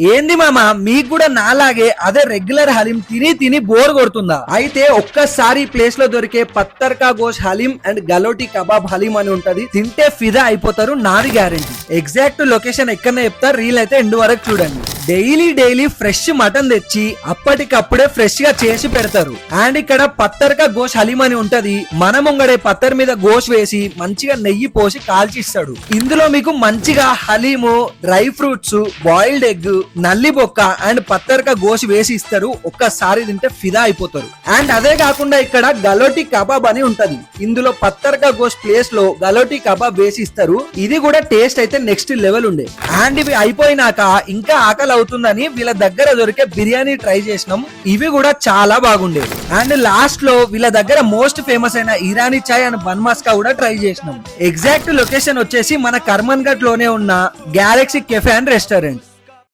ఏంది మామ, మీకు కూడా నాలాగే అదే రెగ్యులర్ హలీం తిని తిని బోర్ కొడుతుందా? అయితే ఒక్కసారి ప్లేస్ లో దొరికే పత్తర్ కా గోష్ హలీం అండ్ గలోటి కబాబ్ హలీం అని ఉంటది, తింటే ఫిదా అయిపోతారు, నాది గ్యారెంటీ. ఎగ్జాక్ట్ లొకేషన్ ఎక్కడనే చెప్తా, రీల్ అయితే ఎండ్ వరకు చూడండి. డైలీ ఫ్రెష్ మటన్ తెచ్చి అప్పటికప్పుడే ఫ్రెష్ గా చేసి పెడతారు. అండ్ ఇక్కడ పత్తర్ కా గోష్ హలీం అని ఉంటది, మన ముంగడే పత్తర్ మీద గోష్ వేసి మంచిగా నెయ్యి పోసి కాల్చిస్తాడు. ఇందులో మీకు మంచిగా haleem, dry fruits, boiled egg, నల్లి బొక్క అండ్ పత్తర్ కా గోష్ వేసి ఇస్తారు. ఒక్కసారి తింటే ఫిదా అయిపోతారు. అండ్ అదే కాకుండా ఇక్కడ గలోటి కబాబ్ అని ఉంటది, ఇందులో పత్తర్ కా గోష్ ప్లేస్ లో గలోటి కబాబ్ వేసి ఇస్తారు. ఇది కూడా టేస్ట్ అయితే నెక్స్ట్ లెవెల్ ఉండే. అండ్ ఇవి అయిపోయినాక ఇంకా ఆకలి అవుతుందని వీళ్ళ దగ్గర దొరికే బిర్యానీ ట్రై చేసినాం, ఇవి కూడా చాలా బాగుండే. అండ్ లాస్ట్ లో వీళ్ళ దగ్గర మోస్ట్ ఫేమస్ అయిన ఇరానీ చాయ్ అండ్ బన్ మస్కా కూడా ట్రై చేసినాం. ఎగ్జాక్ట్ లొకేషన్ వచ్చేసి మన కర్మన్ ఘట్ లోనే ఉన్న గెలాక్సీ కెఫే అండ్ రెస్టారెంట్.